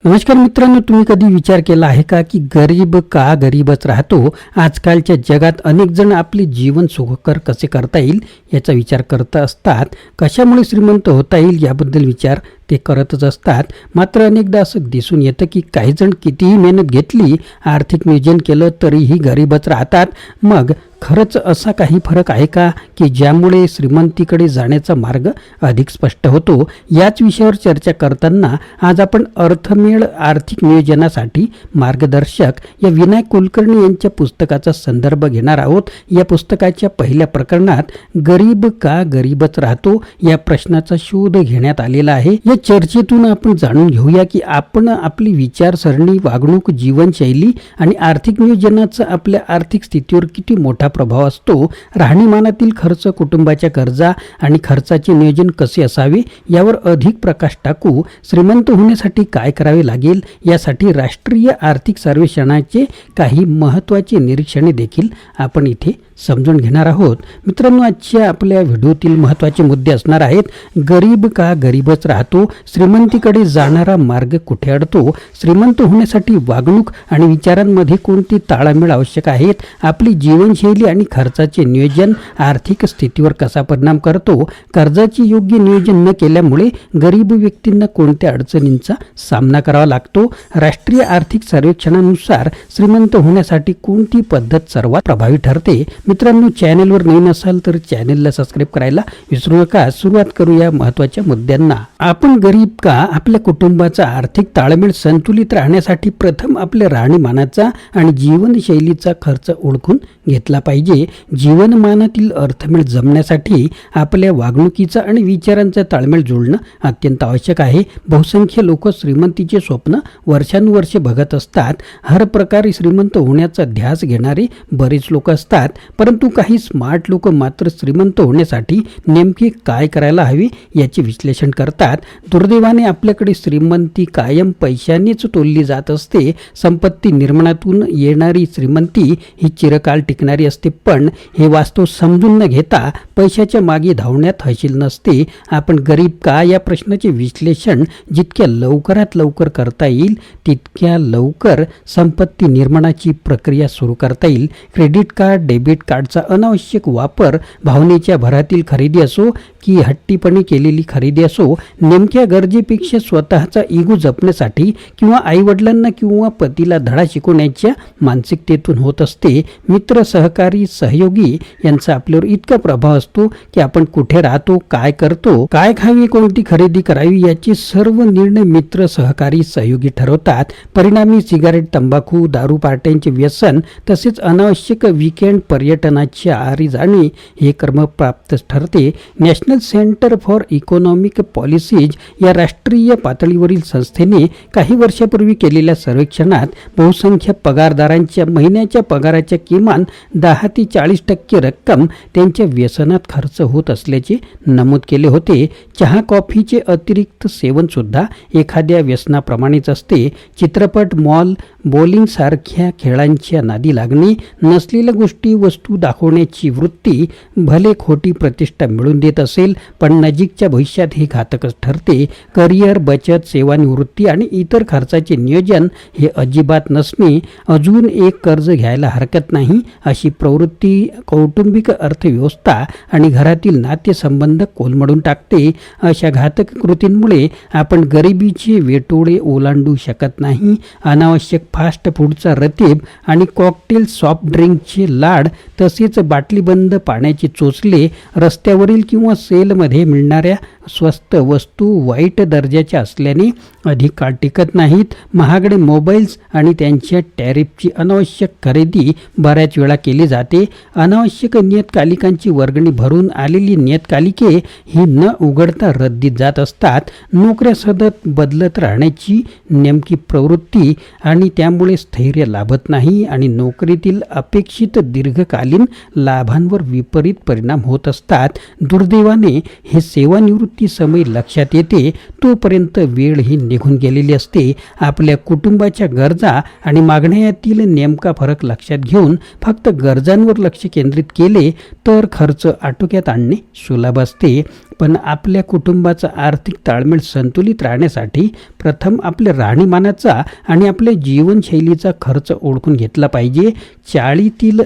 नमस्कार मित्रांनो, तुम्ही कधी विचार केला आहे का की गरीब का गरीबच राहतो? आजकालच्या जगात अनेक जण आपले जीवन सुखकर कसे करता येईल याचा विचार करत असतात. कशामुळे श्रीमंत होता येईल याबद्दल विचार ते करतच असतात. मात्र अनेकदा असं दिसून येतं की काही जण कितीही मेहनत घेतली, आर्थिक नियोजन केलं तरीही गरीबच राहतात. मग खरंच असा काही फरक आहे का की ज्यामुळे श्रीमंतीकडे जाण्याचा मार्ग अधिक स्पष्ट होतो? याच विषयावर चर्चा करताना आज आपण अर्थमेळ आर्थिक नियोजनासाठी मार्गदर्शक या विनायक कुलकर्णी यांच्या पुस्तकाचा संदर्भ घेणार आहोत. या पुस्तकाच्या पहिल्या प्रकरणात गरीब का गरीबच राहतो या प्रश्नाचा शोध घेण्यात आलेला आहे. या चर्चेतून आपण जाणून घेऊया की आपण आपली विचारसरणी, वागणूक, जीवनशैली आणि आर्थिक नियोजनाचा आपल्या आर्थिक स्थितीवर किती मोठा प्रभाव असतो. राहणीमानातील खर्च, कुटुंबाच्या गरजा आणि खर्चाचे नियोजन कसे असावे यावर अधिक प्रकाश टाकू. श्रीमंत होण्यासाठी काय करावे लागेल यासाठी राष्ट्रीय आर्थिक सर्वेक्षणाचे काही महत्त्वाचे निरीक्षणे देखील आपण इथे समजून घेणार आहोत. मित्रांनो, आजच्या आपल्या व्हिडिओतील महत्त्वाचे मुद्दे असणार आहेत: गरीब का गरीबच राहतो, श्रीमंतीकडे जाणारा मार्ग कुठे अडतो, श्रीमंत होण्यासाठी वागणूक आणि विचारांमध्ये कोणती ताळमेळ आवश्यक आहेत, आपली जीवनशैली आणि खर्चाचे नियोजन आर्थिक स्थितीवर कसा परिणाम करतो, कर्जाचे योग्य नियोजन न केल्यामुळे गरीब व्यक्तींना कोणत्या अडचणींचा सामना करावा लागतो, राष्ट्रीय आर्थिक सर्वेक्षणानुसार श्रीमंत होण्यासाठी कोणती पद्धत सर्वात प्रभावी ठरते. मित्रांनो, चॅनेलवर नवीन असाल तर चॅनेलला सबस्क्राईब करायला विसरू नका. सुरुवात करूया महत्त्वाच्या मुद्द्यांना. आपण गरीब का? आपल्या कुटुंबाचा आर्थिक ताळमेळ संतुलित राहण्यासाठी प्रथम आपल्या राहणीमानाचा आणि जीवनशैलीचा खर्च ओळखून घेतला पाहिजे. जीवनमानातील अर्थमेळ जमण्यासाठी आपल्या वागणुकीचा आणि विचारांचा ताळमेळ जुळणं अत्यंत आवश्यक आहे. बहुसंख्य लोक श्रीमंतीचे स्वप्न वर्षानुवर्षे बघत असतात. हर प्रकारे श्रीमंत होण्याचा ध्यास घेणारे बरेच लोक असतात, परंतु काही स्मार्ट लोक मात्र श्रीमंत होण्यासाठी नेमके काय करायला हवे याचे विश्लेषण करतात. दुर्दैवाने आपल्याकडे श्रीमंती कायम पैशानेच तोलली जात असते. संपत्ती निर्माणातून येणारी श्रीमंती ही चिरकाल टिकणारी असते, पण हे वास्तव समजून न घेता पैशाच्या मागे धावण्यात हशील नसते. आपण गरीब का या प्रश्नाचे विश्लेषण जितक्या लवकरात लवकर करता येईल तितक्या लवकर संपत्ती निर्माणाची प्रक्रिया सुरू करता येईल. क्रेडिट कार्ड, डेबिट कार्डचा अनावश्यक वापर, भावनेच्या भरातील खरेदी असो की हट्टीपणे केलेली खरेदी असो, नेमक्या गरजेपेक्षा स्वतःचा इगो जपण्यासाठी किंवा आईवडिलांना किंवा पतीला धडा शिकवण्याच्या मानसिकतेतून होत असते. मित्र, सहकारी, सहयोगी यांचा आपल्यावर इतका प्रभाव असतो की आपण कुठे राहतो, काय करतो, काय खावी, कोणती खरेदी करावी याचे सर्व निर्णय मित्र, सहकारी, सहयोगी ठरवतात. परिणामी सिगारेट, तंबाखू, दारू, पार्ट्यांचे व्यसन तसेच अनावश्यक वीकेंड पर्यटनाच्या आहारी जाणे हे क्रमप्राप्त ठरते. National centre for economic policies या राष्ट्रीय पातळीवरील संस्थेने काही वर्षापूर्वी केलेल्या सर्वेक्षणात बहुसंख्य पगारदारांच्या महिन्याच्या पगाराच्या किमान 10 ते 40% रक्कम त्यांच्या व्यसनात खर्च होत असल्याचे नमूद केले होते. चहा, कॉफीचे अतिरिक्त सेवन सुद्धा एखाद्या व्यसनाप्रमाणेच असते. चित्रपट, मॉल, बॉलिंग सारख्या खेळांच्या नादी लागणे, नसलेल्या गोष्टी, वस्तू दाखवण्याची वृत्ती भले खोटी प्रतिष्ठा मिळवून देत असेल, पण नजीकच्या भविष्यात हे घातकच ठरते. करिअर, बचत, सेवानिवृत्ती आणि इतर खर्चाचे नियोजन हे अजिबात नसणे, अजून एक कर्ज घ्यायला हरकत नाही अशी प्रवृत्ती कौटुंबिक अर्थव्यवस्था आणि घरातील नातेसंबंध कोलमडून टाकते. अशा घातक कृतींमुळे आपण गरिबीचे वेटोळे ओलांडू शकत नाही. अनावश्यक फास्ट फूडचा रतीब आणि कॉकटेल, सॉफ्ट ड्रिंकचे लाड तसेच बाटलीबंद पाण्याचे चोचले, रस्त्यावरील किंवा सेलमध्ये मिळणाऱ्या स्वस्त वस्तू वाईट दर्जाच्या असल्याने अधिक काळ टिकत नाहीत. महागडे मोबाईल्स आणि त्यांच्या टॅरिफची अनावश्यक खरेदी बऱ्याच वेळा केली जाते. अनावश्यक नियतकालिकांची वर्गणी भरून आलेली नियतकालिके ही न उघडता रद्दीत जात असतात. नोकऱ्या सतत बदलत राहण्याची नेमकी प्रवृत्ती आणि त्यामुळे स्थैर्य लाभत नाही आणि नोकरीतील अपेक्षित दीर्घकालीन लाभांवर विपरीत परिणाम होत असतात. दुर्दैवाने हे सेवानिवृत्ती समय लक्षात येते तोपर्यंत वेळ ही निघून गेलेली असते. आपल्या कुटुंबाच्या गरजा आणि मागण्या यातील नेमका फरक लक्षात घेऊन फक्त गरजांवर लक्ष केंद्रित केले तर खर्च आटोक्यात आणणे सुलभ असते. पण आपल्या कुटुंबाचा आर्थिक ताळमेळ संतुलित राहण्यासाठी प्रथम आपल्या राहणीमानाचा आणि आपल्या जीवनशैलीचा खर्च ओळखून घेतला पाहिजे. चाळीतील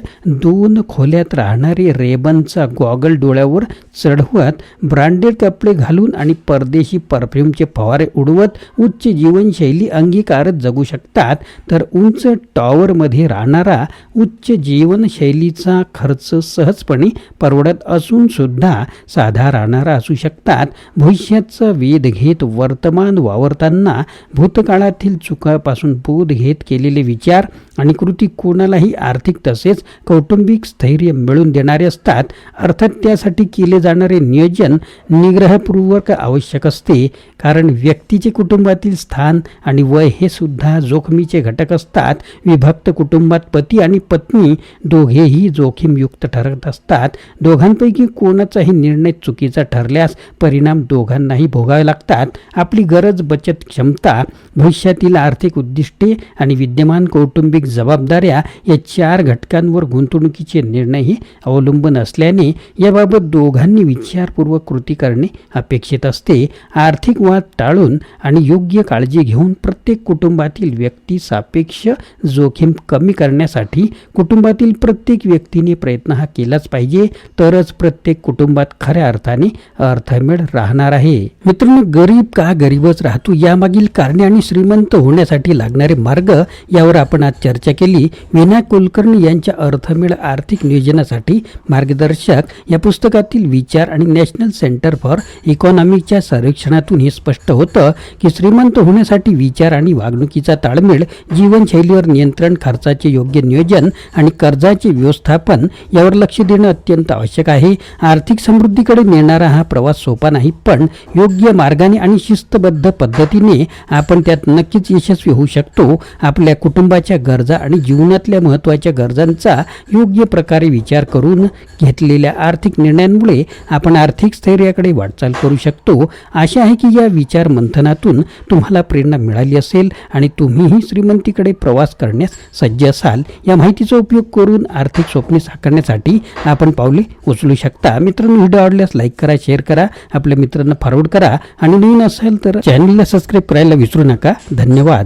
2 खोल्यात राहणारे रेबनचा गॉगल डोळ्यावर चढवत, ब्रँडेड कपडे घालून आणि परदेशी परफ्यूमचे फवारे उडवत उच्च जीवनशैली अंगीकारत जगू शकतात, तर उंच टॉवरमध्ये राहणारा उच्च जीवनशैलीचा खर्च सहजपणे परवडत असून सुद्धा साधा राहणारा असू शकतात. भविष्याचा वेध घेत वर्तमान वावरताना भूतकाळातील चुकापासून बोध घेत केलेले विचार आणि कृती कोणालाही आर्थिक तसेच कौटुंबिक स्थैर्य मिळवून देणारे असतात. अर्थात त्यासाठी केले जाणारे नियोजन निग्रहपूर्वक आवश्यक असते, कारण व्यक्तीचे कुटुंबातील स्थान आणि वय हे सुद्धा जोखमीचे घटक असतात. विभक्त कुटुंबात पती आणि पत्नी दोघेही जोखीमयुक्त ठरत असतात. दोघांपैकी कोणाचाही निर्णय चुकीचा ठरल्यास परिणाम दोघांनाही भोगावे लागतात. आपली गरज, बचत क्षमता, भविष्यातील आर्थिक उद्दिष्टे आणि विद्यमान कौटुंबिक जबाबदाऱ्या या 4 घटकांवर गुंतवणुकीचे निर्णयही अवलंबून असल्याने याबाबत दोघांनी विचारपूर्वक कृती करणे अपेक्षित असते. आर्थिक वाद टाळून आणि योग्य काळजी घेऊन प्रत्येक कुटुंबातील व्यक्ती सापेक्ष जोखीम कमी करण्यासाठी कुटुंबातील प्रत्येक व्यक्तीने प्रयत्न हा केलाच पाहिजे, तरच प्रत्येक कुटुंबात खऱ्या अर्थाने अर्थमेळ राहणार आहे. मित्रांनो, गरीब का गरीबच राहतो यामागील कारणे आणि श्रीमंत होण्यासाठी लागणारे मार्ग यावर आपण आज चर्चा केली. विनायक कुलकर्णी यांच्या अर्थमेळ आर्थिक नियोजनासाठी मार्गदर्शक या पुस्तकातील विचार आणि नॅशनल सेंटर फॉर इकॉनॉमिकच्या सर्वेक्षणातून हे स्पष्ट होतं की श्रीमंत होण्यासाठी विचार आणि वागणुकीचा ताळमेळ, जीवनशैलीवर नियंत्रण, खर्चाचे योग्य नियोजन आणि कर्जाचे व्यवस्थापन यावर लक्ष देणं अत्यंत आवश्यक आहे. आर्थिक समृद्धीकडे नेणारा हा प्रवास सोपा नाही, पण योग्य मार्गाने आणि शिस्तबद्ध पद्धतीने आपण त्यात नक्कीच यशस्वी होऊ शकतो. आपल्या कुटुंबाच्या गरजा आणि जीवनातल्या महत्त्वाच्या गरजांचा योग्य प्रकारे विचार करून घेतलेल्या आर्थिक निर्णयांमुळे आपण आर्थिक स्थैर्याकडे वाटचाल करू शकतो. आशा आहे की या विचार मंथनातून तुम्हाला प्रेरणा मिळाली असेल आणि तुम्हीही श्रीमंतीकडे प्रवास करण्यास सज्ज असाल. या माहितीचा उपयोग करून आर्थिक स्वप्ने साकारण्यासाठी आपण पावले उचलू शकता. मित्रांनो, व्हिडिओ आवडल्यास लाईक करा, शेअर करा, आपल्या मित्रांना फॉरवर्ड करा आणि नवीन असेल तर चॅनलला सबस्क्राईब करायला विसरू नका. धन्यवाद.